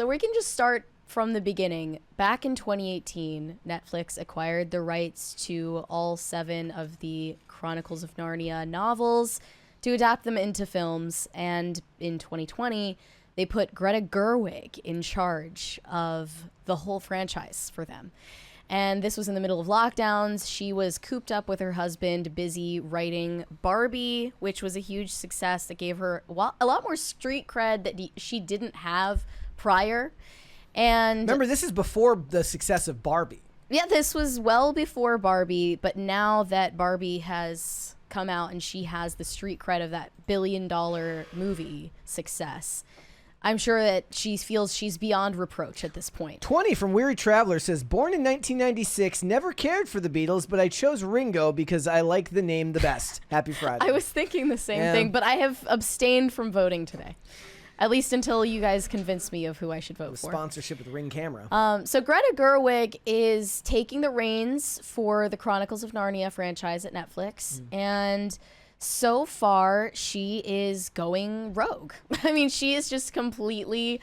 So we can just start from the beginning. Back in 2018, Netflix acquired the rights to all 7 of the Chronicles of Narnia novels to adapt them into films. And in 2020, they put Greta Gerwig in charge of the whole franchise for them. And this was in the middle of lockdowns. She was cooped up with her husband, busy writing Barbie, which was a huge success that gave her a lot more street cred that she didn't have prior. And remember, this is before the success of Barbie. Yeah, this was well before Barbie, but now that Barbie has come out and she has the street cred of that billion-dollar movie success, I'm sure that she feels she's beyond reproach at this point. 20 from Weary Traveler says, born in 1996, never cared for the Beatles, but I chose Ringo because I like the name the best. Happy Friday. I was thinking the same thing, but I have abstained from voting today. At least until you guys convince me of who I should vote for. Sponsorship with Ring Camera. So Greta Gerwig is taking the reins for the Chronicles of Narnia franchise at Netflix. And so far, she is going rogue. I mean, she is just completely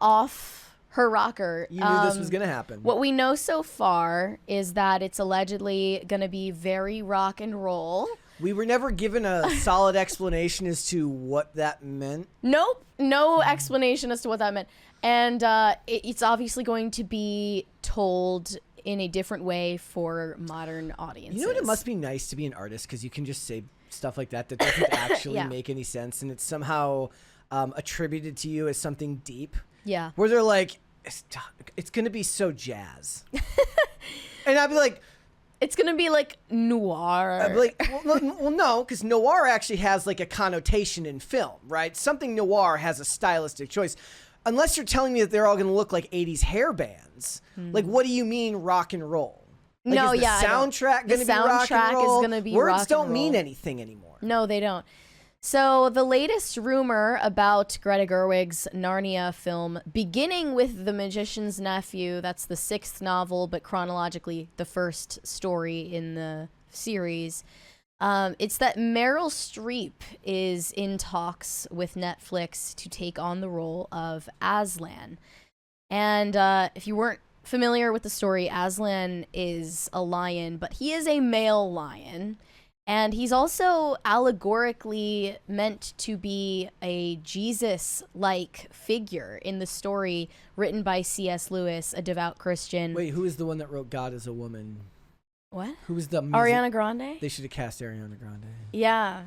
off her rocker. You knew this was going to happen. What we know so far is that it's allegedly going to be very rock and roll. We were never given a solid explanation as to what that meant. Nope. No explanation as to what that meant. And it's obviously going to be told in a different way for modern audiences. You know what? It must be nice to be an artist because you can just say stuff like that doesn't actually make any sense. And it's somehow attributed to you as something deep. Yeah. Where they're like, it's going to be so jazz. And I'd be like, it's going to be like noir. I'd be like, well, no, because noir actually has like a connotation in film, right? Something noir has a stylistic choice. Unless you're telling me that they're all going to look like 80s hair bands. Like, what do you mean rock and roll? Like, no, is the soundtrack going to be rock and roll? Is going to be Words rock and don't roll. mean anything anymore. No, they don't. So the latest rumor about Greta Gerwig's Narnia film, beginning with The Magician's Nephew, that's the 6th novel, but chronologically the first story in the series, it's that Meryl Streep is in talks with Netflix to take on the role of Aslan. And if you weren't familiar with the story, Aslan is a lion, but he is a male lion. And he's also allegorically meant to be a Jesus-like figure in the story written by C.S. Lewis, a devout Christian. Wait, who is the one that wrote God as a Woman? What? Who was the Ariana Grande? They should have cast Ariana Grande. Yeah.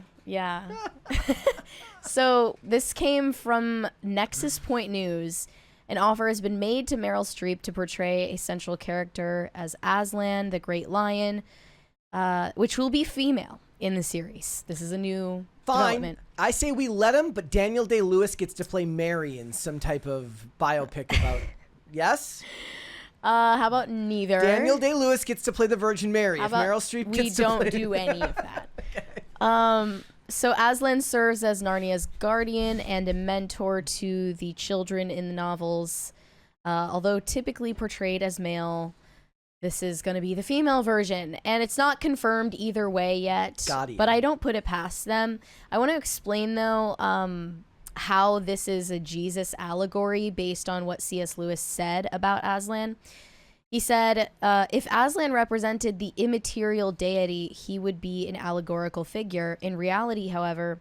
So this came from Nexus Point News. An offer has been made to Meryl Streep to portray a central character as Aslan, the Great Lion, which will be female in the series. This is a new development. I say we let him, but Daniel Day-Lewis gets to play Mary in some type of biopic about... Yes? How about neither? Daniel Day-Lewis gets to play the Virgin Mary. If Meryl Streep gets to play... We don't do any of that. Okay. So Aslan serves as Narnia's guardian and a mentor to the children in the novels. Although typically portrayed as male, this is going to be the female version. And it's not confirmed either way yet. But I don't put it past them. I want to explain, though, how this is a Jesus allegory based on what C.S. Lewis said about Aslan. He said, if Aslan represented the immaterial deity, he would be an allegorical figure. In reality, however,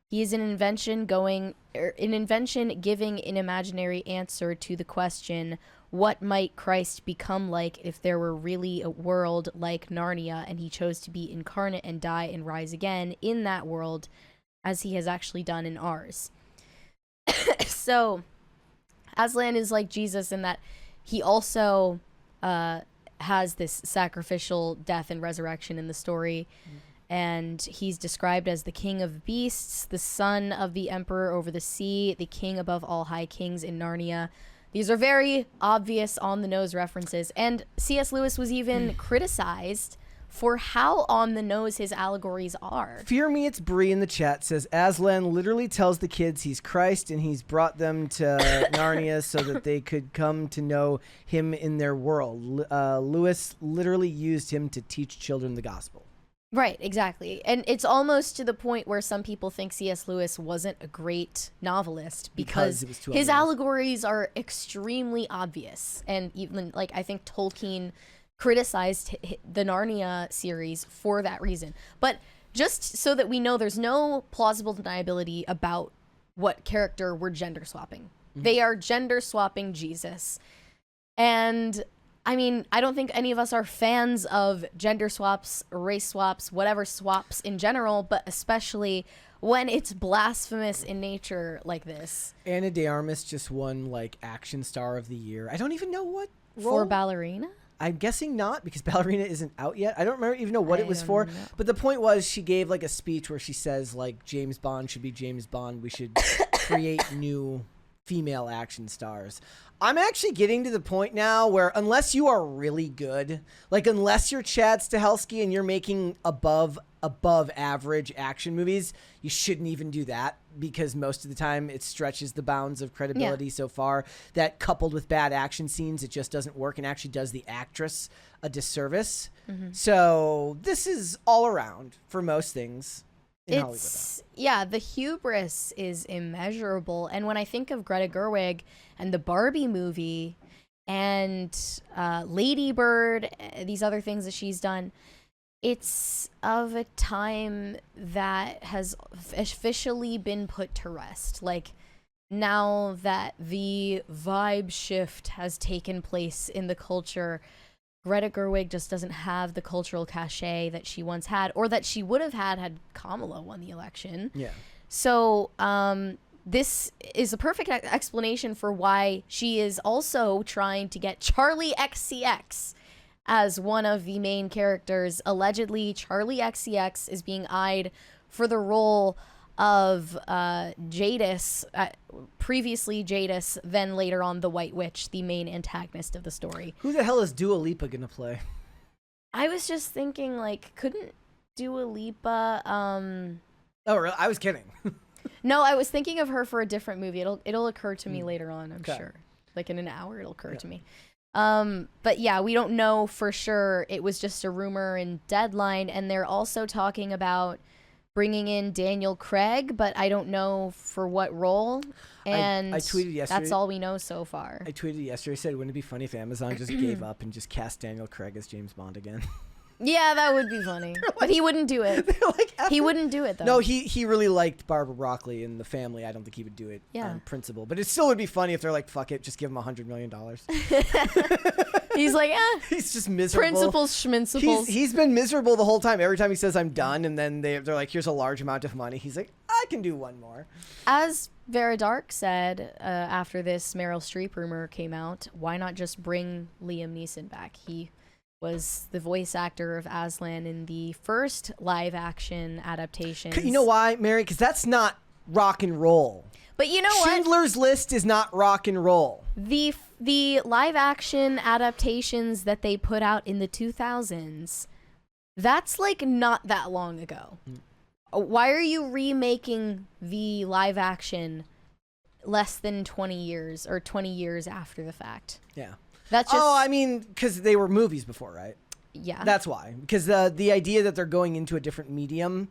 he is an invention giving an imaginary answer to the question, what might Christ become like if there were really a world like Narnia and he chose to be incarnate and die and rise again in that world as he has actually done in ours. So Aslan is like Jesus in that he also has this sacrificial death and resurrection in the story. And he's described as the king of beasts, the son of the emperor over the sea, the king above all high kings in Narnia. These are very obvious on-the-nose references. And C.S. Lewis was even criticized for how on-the-nose his allegories are. Fear Me It's Bree in the chat says, Aslan literally tells the kids he's Christ and he's brought them to Narnia so that they could come to know him in their world. Lewis literally used him to teach children the gospel. Right, exactly. And it's almost to the point where some people think C.S. Lewis wasn't a great novelist because it was too his obvious. allegories are extremely obvious. And even, like, I think Tolkien criticized the Narnia series for that reason. But just so that we know, there's no plausible deniability about what character we're gender swapping. They are gender swapping Jesus. And I mean, I don't think any of us are fans of gender swaps, race swaps, whatever swaps in general, but especially when it's blasphemous in nature like this. Anna de Armas just won like Action Star of the Year. I don't even know what role. For Ballerina? I'm guessing not, because Ballerina isn't out yet. I don't remember even know what it was don't for. know. But the point was, she gave like a speech where she says like James Bond should be James Bond. We should create new female action stars. I'm actually getting to the point now where unless you are really good, like unless you're Chad Stahelski and you're making above average action movies, you shouldn't even do that, because most of the time it stretches the bounds of credibility so far that, coupled with bad action scenes, it just doesn't work and actually does the actress a disservice. So this is all around for most things in Hollywood. Yeah, the hubris is immeasurable. And when I think of Greta Gerwig and the Barbie movie and Lady Bird, these other things that she's done, it's of a time that has officially been put to rest. Like, now that the vibe shift has taken place in the culture, Greta Gerwig just doesn't have the cultural cachet that she once had, or that she would have had Kamala won the election. Yeah. So this is a perfect explanation for why she is also trying to get Charlie XCX as one of the main characters. Allegedly, Charlie XCX is being eyed for the role of Jadis, previously Jadis, then later on the White Witch, the main antagonist of the story. Who the hell is Dua Lipa gonna play? I was just thinking, like, couldn't Dua Lipa... Oh, really? I was kidding. No, I was thinking of her for a different movie. It'll occur to me later on, I'm sure. Like in an hour, it'll occur to me. But yeah, we don't know for sure. It was just a rumor in Deadline, and they're also talking about bringing in Daniel Craig, but I don't know for what role. And I tweeted yesterday. That's all we know so far. I tweeted yesterday, said, wouldn't it be funny if Amazon just gave up and just cast Daniel Craig as James Bond again? Yeah, that would be funny. But he wouldn't do it. He wouldn't do it, though. No, he really liked Barbara Broccoli and the family. I don't think he would do it on principle. But it still would be funny if they're like, fuck it, just give him $100 million. He's like, He's just miserable. Principles, schminciples. He's been miserable the whole time. Every time he says, I'm done, and then they're like, here's a large amount of money. He's like, I can do one more. As Vera Dark said after this Meryl Streep rumor came out, why not just bring Liam Neeson back? He was the voice actor of Aslan in the first live action adaptation. You know why, Mary? Because that's not rock and roll. But you know what? Schindler's List is not rock and roll. The live action adaptations that they put out in the 2000s, that's like not that long ago. Why are you remaking the live action less than 20 years or 20 years after the fact? Yeah. That's just, I mean, because they were movies before, right? Yeah. That's why. Because the idea that they're going into a different medium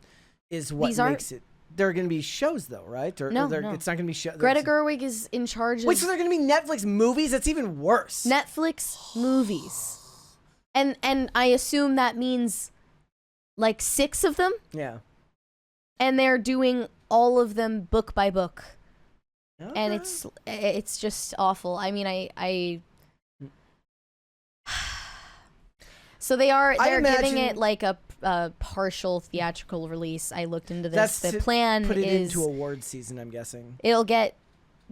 is what makes it. They're going to be shows, though, right? No. It's not going to be shows. Greta Gerwig is in charge of... Wait, so they're going to be Netflix movies? That's even worse. Netflix movies. And I assume that means like 6 of them? Yeah. And they're doing all of them book by book. Okay. And it's just awful. I mean, I so they're giving it like a partial theatrical release. I looked into this. That's the plan put it is into awards season, I'm guessing. It'll get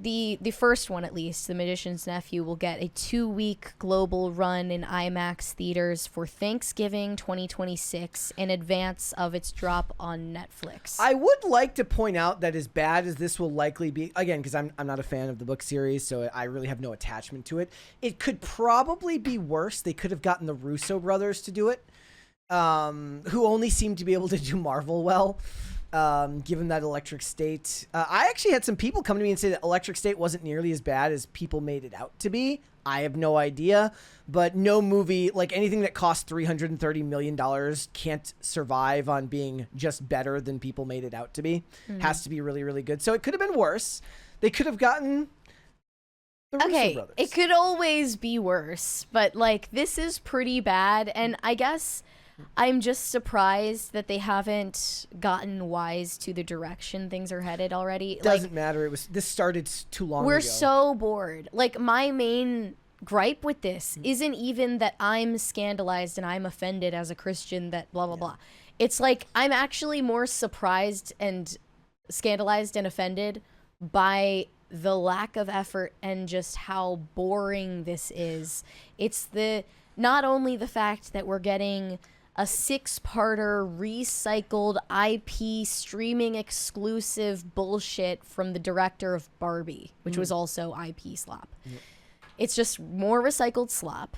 the first one, at least, The Magician's Nephew, will get a 2-week global run in IMAX theaters for Thanksgiving 2026 in advance of its drop on Netflix. I would like to point out that as bad as this will likely be, again, because I'm not a fan of the book series, so I really have no attachment to it, it could probably be worse. They could have gotten the Russo brothers to do it, who only seem to be able to do Marvel well. Give him that Electric State. I actually had some people come to me and say that Electric State wasn't nearly as bad as people made it out to be. I have no idea, but no movie, like anything that costs $330 million can't survive on being just better than people made it out to be. Has to be really, really good. So it could have been worse. They could have gotten the Russo brothers. It could always be worse, but like this is pretty bad, and I guess I'm just surprised that they haven't gotten wise to the direction things are headed already. Doesn't matter. This started too long ago. We're so bored. Like my main gripe with this isn't even that I'm scandalized and I'm offended as a Christian that blah blah blah. It's like I'm actually more surprised and scandalized and offended by the lack of effort and just how boring this is. It's not only the fact that we're getting a 6-parter recycled IP streaming exclusive bullshit from the director of Barbie, which was also IP slop. It's just more recycled slop.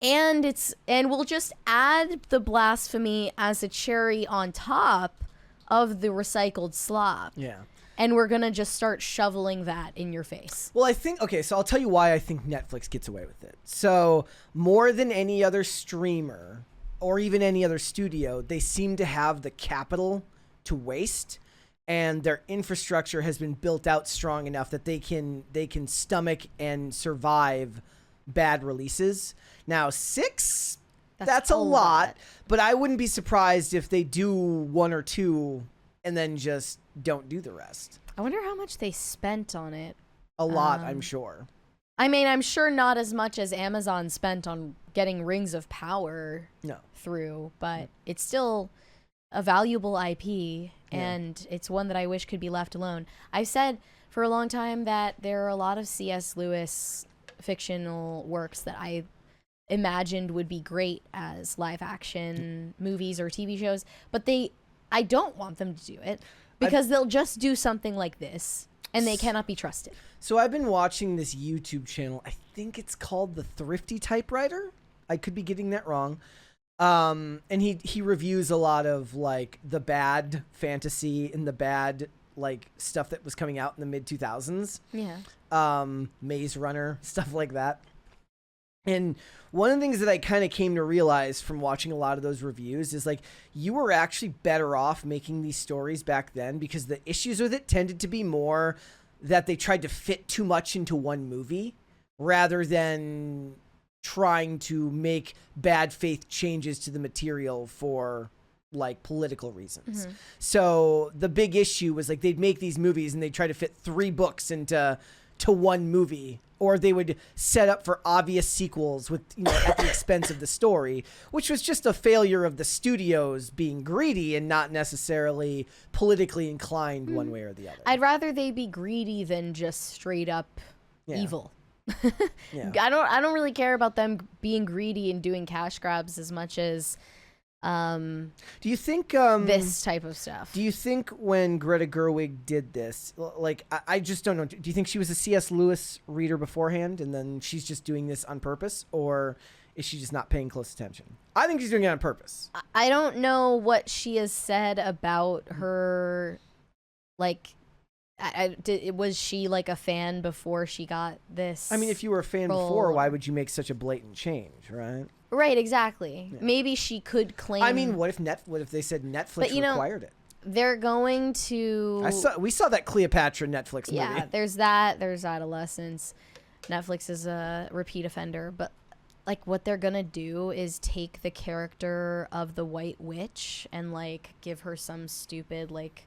And we'll just add the blasphemy as a cherry on top of the recycled slop. Yeah. And we're going to just start shoveling that in your face. Well, so I'll tell you why I think Netflix gets away with it. So more than any other streamer or even any other studio, they seem to have the capital to waste, and their infrastructure has been built out strong enough that they can stomach and survive bad releases. Now, 6, that's a lot, but I wouldn't be surprised if they do 1 or 2 and then just don't do the rest. I wonder how much they spent on it. A lot, I'm sure. I mean, I'm sure not as much as Amazon spent on getting Rings of Power through, but it's still a valuable IP, and it's one that I wish could be left alone. I've said for a long time that there are a lot of C.S. Lewis fictional works that I imagined would be great as live action movies or TV shows, but I don't want them to do it because they'll just do something like this, and they cannot be trusted. So I've been watching this YouTube channel. I think it's called The Thrifty Typewriter. I could be getting that wrong. And he reviews a lot of like the bad fantasy and the bad like stuff that was coming out in the mid 2000s. Yeah. Maze Runner, stuff like that. And one of the things that I kind of came to realize from watching a lot of those reviews is like you were actually better off making these stories back then, because the issues with it tended to be more that they tried to fit too much into one movie rather than trying to make bad faith changes to the material for like political reasons. So the big issue was like they'd make these movies and they'd try to fit 3 books into one movie, or they would set up for obvious sequels with, at the expense of the story, which was just a failure of the studios being greedy and not necessarily politically inclined one way or the other. I'd rather they be greedy than just straight up evil. Yeah. I don't really care about them being greedy and doing cash grabs as much as do you think this type of stuff. Do you think when Greta Gerwig did this, like I just don't know, do you think she was a C.S. Lewis reader beforehand and then she's just doing this on purpose, or is she just not paying close attention? I think she's doing it on purpose. I don't know what she has said about her, like was she like a fan before she got this? I mean, if you were a fan before, why would you make such a blatant change, right? Right, exactly. Yeah. Maybe she could claim. I mean, what if they said Netflix required it? They're going to. We saw that Cleopatra Netflix movie. Yeah, there's that. There's Adolescence. Netflix is a repeat offender, but like what they're gonna do is take the character of the White Witch and like give her some stupid like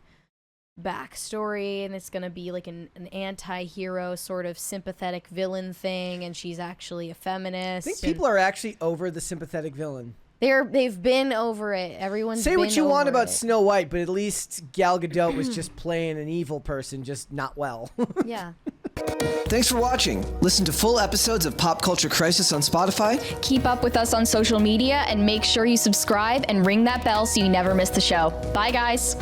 backstory, and it's gonna be like an anti-hero sort of sympathetic villain thing, and she's actually a feminist. I think people are actually over the sympathetic villain. They've been over it. Everyone's say been what you over want about it. Snow White, but at least Gal Gadot was just playing an evil person, just not well. Yeah. Thanks for watching. Listen to full episodes of Pop Culture Crisis on Spotify. Keep up with us on social media and make sure you subscribe and ring that bell so you never miss the show. Bye, guys.